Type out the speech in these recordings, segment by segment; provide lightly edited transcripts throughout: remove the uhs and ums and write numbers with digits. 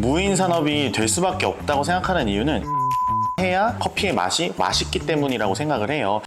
무인 산업이 될 수밖에 없다고 생각하는 이유는 해야 커피의 맛이 맛있기 때문이라고 생각을 해요.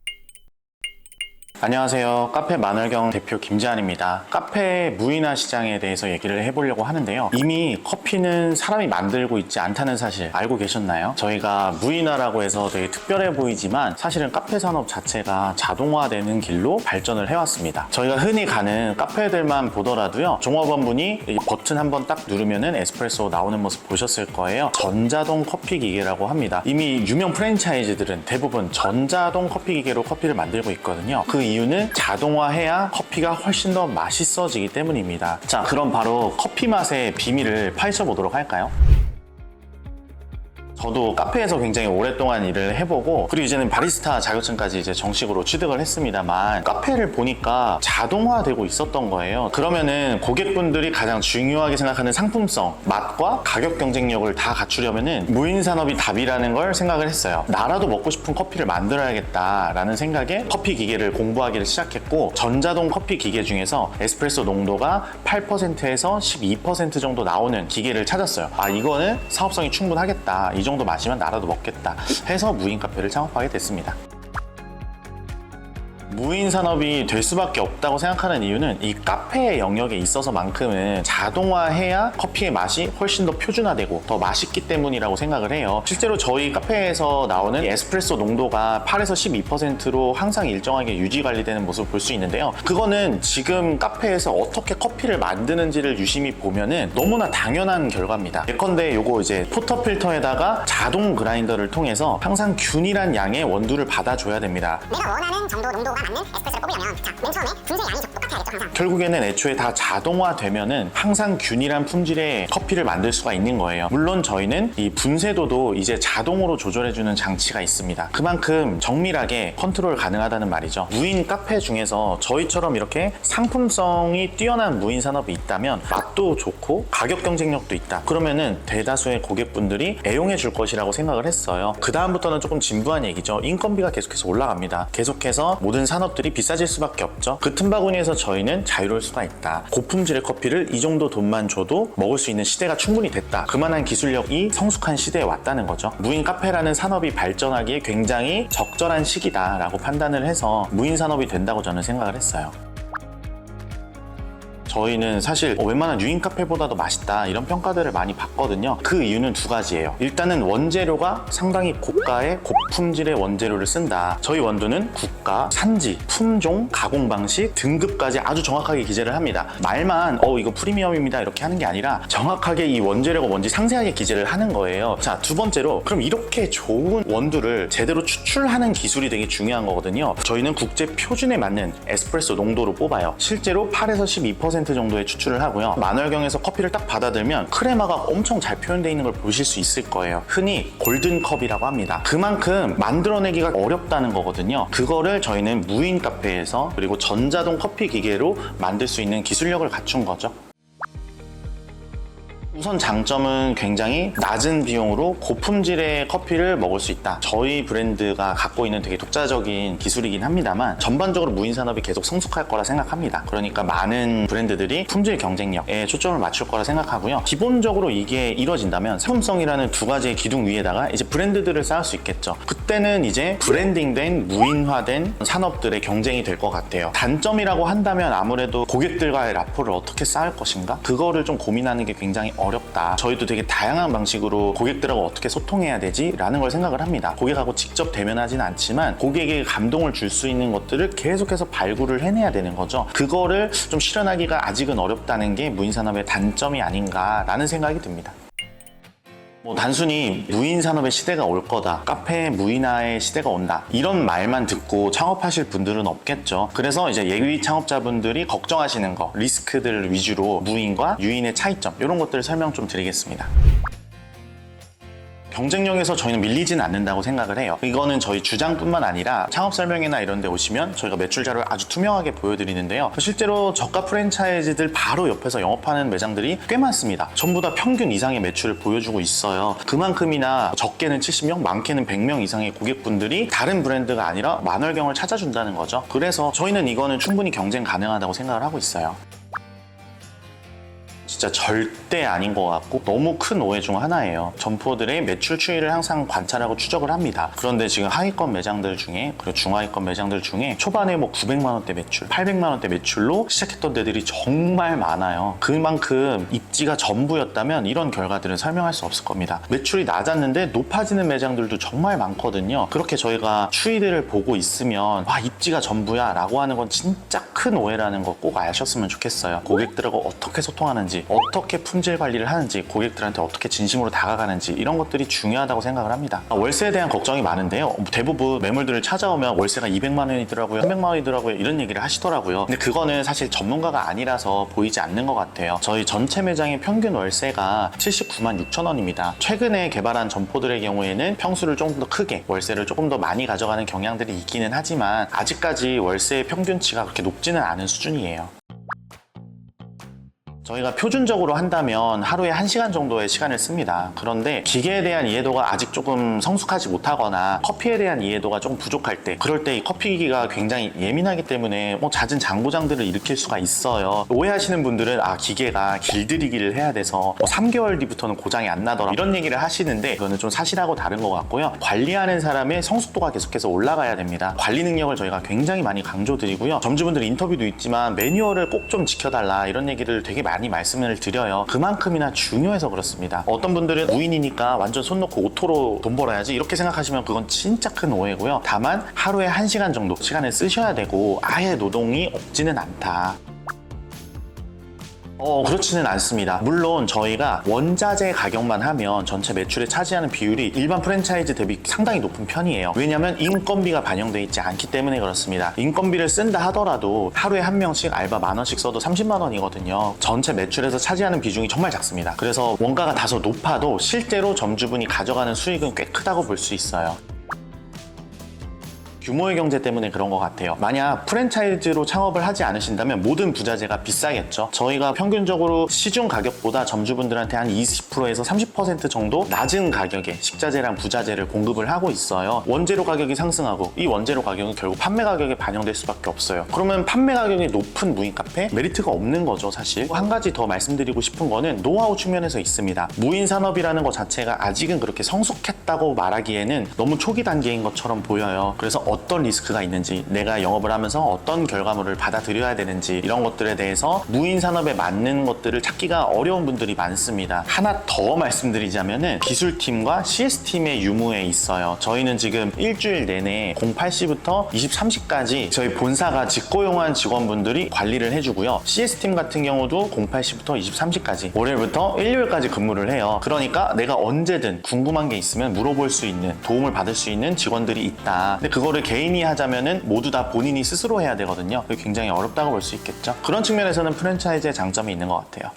안녕하세요. 카페 만월경 대표 김재환입니다. 카페 무인화 시장에 대해서 얘기를 해보려고 하는데요. 이미 커피는 사람이 만들고 있지 않다는 사실 알고 계셨나요? 저희가 무인화라고 해서 되게 특별해 보이지만 사실은 카페 산업 자체가 자동화되는 길로 발전을 해왔습니다. 저희가 흔히 가는 카페들만 보더라도요. 종업원분이 이 버튼 한번 딱 누르면은 에스프레소 나오는 모습 보셨을 거예요. 전자동 커피 기계라고 합니다. 이미 유명 프랜차이즈들은 대부분 전자동 커피 기계로 커피를 만들고 있거든요. 그 이유는 자동화해야 커피가 훨씬 더 맛있어지기 때문입니다. 자, 그럼 바로 커피 맛의 비밀을 파헤쳐 보도록 할까요? 저도 카페에서 굉장히 오랫동안 일을 해보고 그리고 이제는 바리스타 자격증까지 이제 정식으로 취득을 했습니다만 카페를 보니까 자동화되고 있었던 거예요. 그러면은 고객분들이 가장 중요하게 생각하는 상품성, 맛과 가격 경쟁력을 다 갖추려면은 무인 산업이 답이라는 걸 생각을 했어요. 나라도 먹고 싶은 커피를 만들어야겠다라는 생각에 커피 기계를 공부하기를 시작했고 전자동 커피 기계 중에서 에스프레소 농도가 8%에서 12% 정도 나오는 기계를 찾았어요. 아, 이거는 사업성이 충분하겠다. 이 정도 마시면 나라도 먹겠다 해서 무인 카페를 창업하게 됐습니다. 무인 산업이 될 수밖에 없다고 생각하는 이유는 이 카페의 영역에 있어서만큼은 자동화해야 커피의 맛이 훨씬 더 표준화되고 더 맛있기 때문이라고 생각을 해요. 실제로 저희 카페에서 나오는 에스프레소 농도가 8에서 12%로 항상 일정하게 유지 관리되는 모습을 볼 수 있는데요. 그거는 지금 카페에서 어떻게 커피를 만드는지를 유심히 보면은 너무나 당연한 결과입니다. 예컨대 요거 이제 포터 필터에다가 자동 그라인더를 통해서 항상 균일한 양의 원두를 받아줘야 됩니다. 내가 원하는 정도 농도가 맞는 에스프레소를 뽑으려면 맨 처음에 분쇄 양이 똑같아야겠죠, 항상. 결국에는 애초에 다 자동화되면은 항상 균일한 품질의 커피를 만들 수가 있는 거예요. 물론 저희는 이 분쇄도도 이제 자동으로 조절해주는 장치가 있습니다. 그만큼 정밀하게 컨트롤 가능하다는 말이죠. 무인 카페 중에서 저희처럼 이렇게 상품성이 뛰어난 무인 산업이 있다면 맛도 좋고 가격 경쟁력도 있다. 그러면은 대다수의 고객분들이 애용해 줄 것이라고 생각을 했어요. 그 다음부터는 조금 진부한 얘기죠. 인건비가 계속해서 올라갑니다. 계속해서 모든 산업들이 비싸질 수밖에 없죠. 그 틈바구니에서 저희는 자유로울 수가 있다. 고품질의 커피를 이 정도 돈만 줘도 먹을 수 있는 시대가 충분히 됐다. 그만한 기술력이 성숙한 시대에 왔다는 거죠. 무인 카페라는 산업이 발전하기에 굉장히 적절한 시기다라고 판단을 해서 무인 산업이 된다고 저는 생각을 했어요. 저희는 사실 웬만한 유인 카페보다도 맛있다 이런 평가들을 많이 받거든요. 그 이유는 두 가지예요. 일단은 원재료가 상당히 고가의 고품질의 원재료를 쓴다. 저희 원두는 국가, 산지, 품종, 가공 방식, 등급까지 아주 정확하게 기재를 합니다. 말만 이거 프리미엄입니다 이렇게 하는 게 아니라 정확하게 이 원재료가 뭔지 상세하게 기재를 하는 거예요. 자, 두 번째로 그럼 이렇게 좋은 원두를 제대로 추출하는 기술이 되게 중요한 거거든요. 저희는 국제 표준에 맞는 에스프레소 농도로 뽑아요. 실제로 8에서 12% 정도의 추출을 하고요. 만월경에서 커피를 딱 받아들면 크레마가 엄청 잘 표현되어 있는 걸 보실 수 있을 거예요. 흔히 골든컵이라고 합니다. 그만큼 만들어내기가 어렵다는 거거든요. 그거를 저희는 무인 카페에서 그리고 전자동 커피 기계로 만들 수 있는 기술력을 갖춘 거죠. 우선 장점은 굉장히 낮은 비용으로 고품질의 커피를 먹을 수 있다. 저희 브랜드가 갖고 있는 되게 독자적인 기술이긴 합니다만 전반적으로 무인 산업이 계속 성숙할 거라 생각합니다. 그러니까 많은 브랜드들이 품질 경쟁력에 초점을 맞출 거라 생각하고요. 기본적으로 이게 이루어진다면 상품성이라는 두 가지의 기둥 위에다가 이제 브랜드들을 쌓을 수 있겠죠. 그때는 이제 브랜딩된 무인화된 산업들의 경쟁이 될 것 같아요. 단점이라고 한다면 아무래도 고객들과의 라포를 어떻게 쌓을 것인가? 그거를 좀 고민하는 게 굉장히 어렵다. 저희도 되게 다양한 방식으로 고객들하고 어떻게 소통해야 되지? 라는 걸 생각을 합니다. 고객하고 직접 대면하진 않지만 고객에게 감동을 줄 수 있는 것들을 계속해서 발굴을 해내야 되는 거죠. 그거를 좀 실현하기가 아직은 어렵다는 게 무인산업의 단점이 아닌가라는 생각이 듭니다. 단순히 무인 산업의 시대가 올 거다, 카페 무인화의 시대가 온다 이런 말만 듣고 창업하실 분들은 없겠죠. 그래서 이제 예비 창업자분들이 걱정하시는 거, 리스크들 위주로 무인과 유인의 차이점 이런 것들을 설명 좀 드리겠습니다. 경쟁력에서 저희는 밀리지는 않는다고 생각을 해요. 이거는 저희 주장뿐만 아니라 창업 설명회나 이런 데 오시면 저희가 매출 자료를 아주 투명하게 보여드리는데요. 실제로 저가 프랜차이즈들 바로 옆에서 영업하는 매장들이 꽤 많습니다. 전부 다 평균 이상의 매출을 보여주고 있어요. 그만큼이나 적게는 70명, 많게는 100명 이상의 고객분들이 다른 브랜드가 아니라 만월경을 찾아준다는 거죠. 그래서 저희는 이거는 충분히 경쟁 가능하다고 생각을 하고 있어요. 진짜 절대 아닌 것 같고 너무 큰 오해 중 하나예요. 점포들의 매출 추이를 항상 관찰하고 추적을 합니다. 그런데 지금 하위권 매장들 중에 그리고 중하위권 매장들 중에 초반에 뭐 900만 원대 매출, 800만 원대 매출로 시작했던 데들이 정말 많아요. 그만큼 입지가 전부였다면 이런 결과들은 설명할 수 없을 겁니다. 매출이 낮았는데 높아지는 매장들도 정말 많거든요. 그렇게 저희가 추이들을 보고 있으면 와 입지가 전부야 라고 하는 건 진짜 큰 오해라는 거 꼭 아셨으면 좋겠어요. 고객들하고 어떻게 소통하는지, 어떻게 품질 관리를 하는지, 고객들한테 어떻게 진심으로 다가가는지 이런 것들이 중요하다고 생각을 합니다. 월세에 대한 걱정이 많은데요. 대부분 매물들을 찾아오면 월세가 200만 원이더라고요, 300만 원이더라고요 이런 얘기를 하시더라고요. 근데 그거는 사실 전문가가 아니라서 보이지 않는 것 같아요. 저희 전체 매장의 평균 월세가 79만 6천 원입니다. 최근에 개발한 점포들의 경우에는 평수를 조금 더 크게, 월세를 조금 더 많이 가져가는 경향들이 있기는 하지만 아직까지 월세의 평균치가 그렇게 높지는 않은 수준이에요. 저희가 표준적으로 한다면 하루에 1시간 정도의 시간을 씁니다. 그런데 기계에 대한 이해도가 아직 조금 성숙하지 못하거나 커피에 대한 이해도가 조금 부족할 때, 그럴 때 이 커피기가 굉장히 예민하기 때문에 잦은 장고장들을 일으킬 수가 있어요. 오해하시는 분들은 기계가 길들이기를 해야 돼서 3개월 뒤부터는 고장이 안 나더라 이런 얘기를 하시는데 그거는 좀 사실하고 다른 것 같고요. 관리하는 사람의 성숙도가 계속해서 올라가야 됩니다. 관리 능력을 저희가 굉장히 많이 강조드리고요. 점주분들 인터뷰도 있지만 매뉴얼을 꼭 좀 지켜달라 이런 얘기를 되게 많이 말씀을 드려요. 그만큼이나 중요해서 그렇습니다. 어떤 분들은 무인이니까 완전 손 놓고 오토로 돈 벌어야지 이렇게 생각하시면 그건 진짜 큰 오해고요. 다만 하루에 1시간 정도 시간을 쓰셔야 되고 아예 노동이 없지는 않다. 그렇지는 않습니다. 물론 저희가 원자재 가격만 하면 전체 매출에 차지하는 비율이 일반 프랜차이즈 대비 상당히 높은 편이에요. 왜냐하면 인건비가 반영되어 있지 않기 때문에 그렇습니다. 인건비를 쓴다 하더라도 하루에 한 명씩 알바 10,000원씩 써도 30만 원이거든요. 전체 매출에서 차지하는 비중이 정말 작습니다. 그래서 원가가 다소 높아도 실제로 점주분이 가져가는 수익은 꽤 크다고 볼 수 있어요. 규모의 경제 때문에 그런 것 같아요. 만약 프랜차이즈로 창업을 하지 않으신다면 모든 부자재가 비싸겠죠. 저희가 평균적으로 시중 가격보다 점주분들한테 한 20%에서 30% 정도 낮은 가격에 식자재랑 부자재를 공급을 하고 있어요. 원재료 가격이 상승하고 이 원재료 가격은 결국 판매 가격에 반영될 수밖에 없어요. 그러면 판매 가격이 높은 무인 카페? 메리트가 없는 거죠, 사실. 한 가지 더 말씀드리고 싶은 거는 노하우 측면에서 있습니다. 무인 산업이라는 것 자체가 아직은 그렇게 성숙했다고 말하기에는 너무 초기 단계인 것처럼 보여요. 그래서 어떤 리스크가 있는지, 내가 영업을 하면서 어떤 결과물을 받아들여야 되는지 이런 것들에 대해서 무인 산업에 맞는 것들을 찾기가 어려운 분들이 많습니다. 하나 더 말씀드리자면은 기술팀과 CS팀의 유무에 있어요. 저희는 지금 일주일 내내 08시부터 23시까지 저희 본사가 직고용한 직원분들이 관리를 해주고요. CS팀 같은 경우도 08시부터 23시까지 월요일부터 일요일까지 근무를 해요. 그러니까 내가 언제든 궁금한 게 있으면 물어볼 수 있는, 도움을 받을 수 있는 직원들이 있다. 근데 그거를 개인이 하자면은 모두 다 본인이 스스로 해야 되거든요. 그게 굉장히 어렵다고 볼 수 있겠죠. 그런 측면에서는 프랜차이즈의 장점이 있는 것 같아요.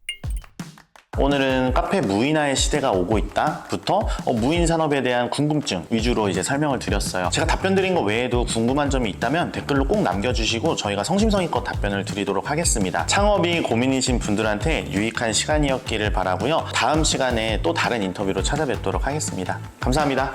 오늘은 카페 무인화의 시대가 오고 있다 부터 무인 산업에 대한 궁금증 위주로 이제 설명을 드렸어요. 제가 답변 드린 거 외에도 궁금한 점이 있다면 댓글로 꼭 남겨주시고 저희가 성심성의껏 답변을 드리도록 하겠습니다. 창업이 고민이신 분들한테 유익한 시간이었기를 바라고요. 다음 시간에 또 다른 인터뷰로 찾아뵙도록 하겠습니다. 감사합니다.